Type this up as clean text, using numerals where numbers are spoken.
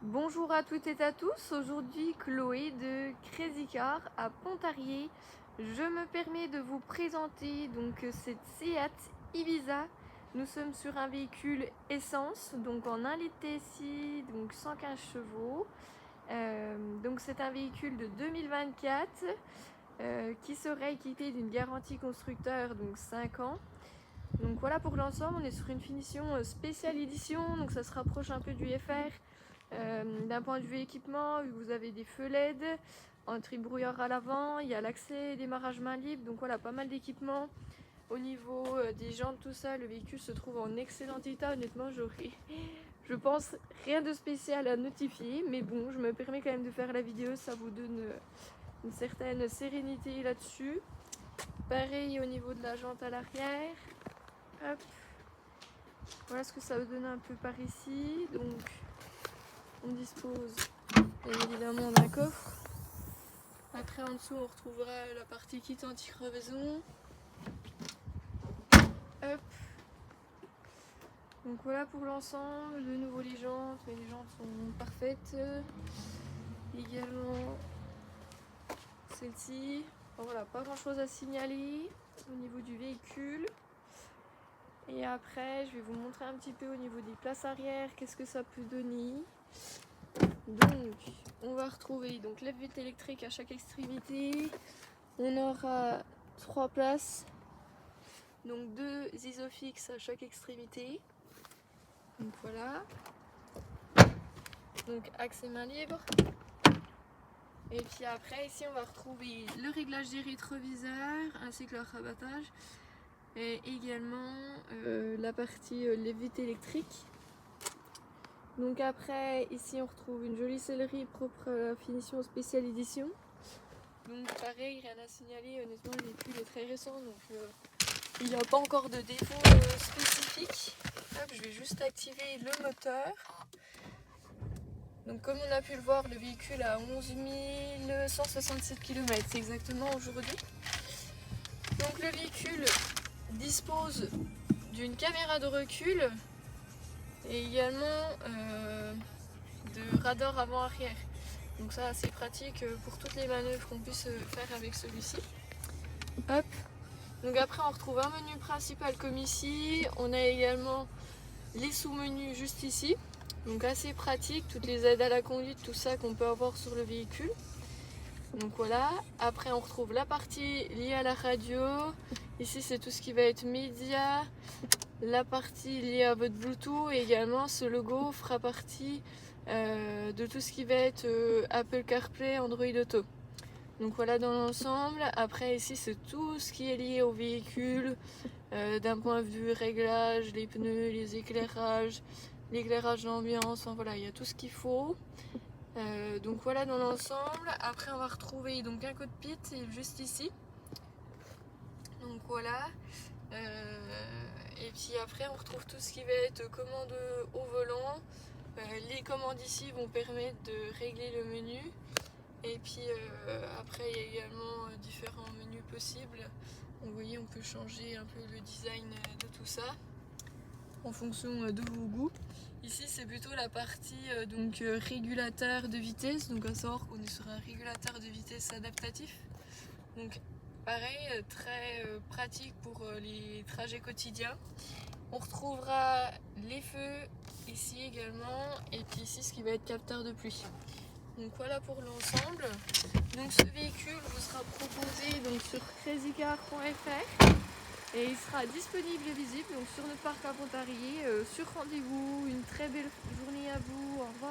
Bonjour à toutes et à tous, aujourd'hui Chloé de Crazy Car à Pontarlier. Je me permets de vous présenter donc cette Seat Ibiza. Nous sommes sur un véhicule essence, donc en 1 litre TSI, donc 115 chevaux. Donc c'est un véhicule de 2024 qui serait équipé d'une garantie constructeur, donc 5 ans. Donc voilà pour l'ensemble, on est sur une finition spéciale édition, donc ça se rapproche un peu du FR. D'un point de vue équipement, vous avez des feux LED, anti-brouillard à l'avant, il y a l'accès et démarrage main libre, donc voilà, pas mal d'équipements. Au niveau des jantes, tout ça, le véhicule se trouve en excellent état. Honnêtement, je pense, rien de spécial à notifier, mais bon, je me permets quand même de faire la vidéo, ça vous donne une certaine sérénité là-dessus. Pareil au niveau de la jante à l'arrière. Hop. Voilà ce que ça va donner un peu par ici. Donc, on dispose bien évidemment d'un coffre. Après, en dessous, on retrouvera la partie kit anti-crevaison. Hop. Donc voilà pour l'ensemble. De nouveau les jantes, mais les jantes sont parfaites. Également celle-ci. Bon, voilà, pas grand chose à signaler au niveau du véhicule. Et après, je vais vous montrer un petit peu au niveau des places arrière, qu'est-ce que ça peut donner. Donc, on va retrouver donc lève-vitre électrique à chaque extrémité. On aura 3 places, donc 2 isofix à chaque extrémité. Donc voilà. Donc accès main libre. Et puis après, ici, on va retrouver le réglage des rétroviseurs ainsi que leur rabattage. Et également la partie lève-vitre électrique. Donc après, ici on retrouve une jolie sellerie propre à la finition spéciale édition. Donc pareil, rien à signaler, honnêtement le véhicule est très récent, donc il n'y a pas encore de défaut spécifique. Hop, je vais juste activer le moteur. Donc comme on a pu le voir, le véhicule a 11 167 km, c'est exactement aujourd'hui. Donc le véhicule dispose d'une caméra de recul et également de radar avant-arrière. Donc ça c'est pratique pour toutes les manœuvres qu'on puisse faire avec celui-ci. Hop. Donc après on retrouve un menu principal comme ici. On a également les sous-menus juste ici. Donc assez pratique, toutes les aides à la conduite, tout ça qu'on peut avoir sur le véhicule. Donc voilà, après on retrouve la partie liée à la radio. Ici c'est tout ce qui va être média. La partie liée à votre Bluetooth et également ce logo fera partie de tout ce qui va être Apple CarPlay, Android Auto. Donc voilà dans l'ensemble. Après ici c'est tout ce qui est lié au véhicule d'un point de vue réglage, les pneus, les éclairages, l'éclairage d'ambiance, enfin voilà il y a tout ce qu'il faut. Donc voilà dans l'ensemble. Après on va retrouver donc un cockpit juste ici. Donc voilà. Et puis après on retrouve tout ce qui va être commande au volant. Les commandes ici vont permettre de régler le menu. Et puis après il y a également différents menus possibles. Vous voyez on peut changer un peu le design de tout ça en fonction de vos goûts. Ici c'est plutôt la partie donc régulateur de vitesse. Donc à savoir qu'on est sur un régulateur de vitesse adaptatif. Donc pareil, très pratique pour les trajets quotidiens. On retrouvera les feux ici également et puis ici ce qui va être capteur de pluie. Donc voilà pour l'ensemble. Donc ce véhicule vous sera proposé donc sur crazycar.fr et il sera disponible et visible donc sur notre parc à Pontarlier sur rendez-vous. Une très belle journée à vous. Au revoir.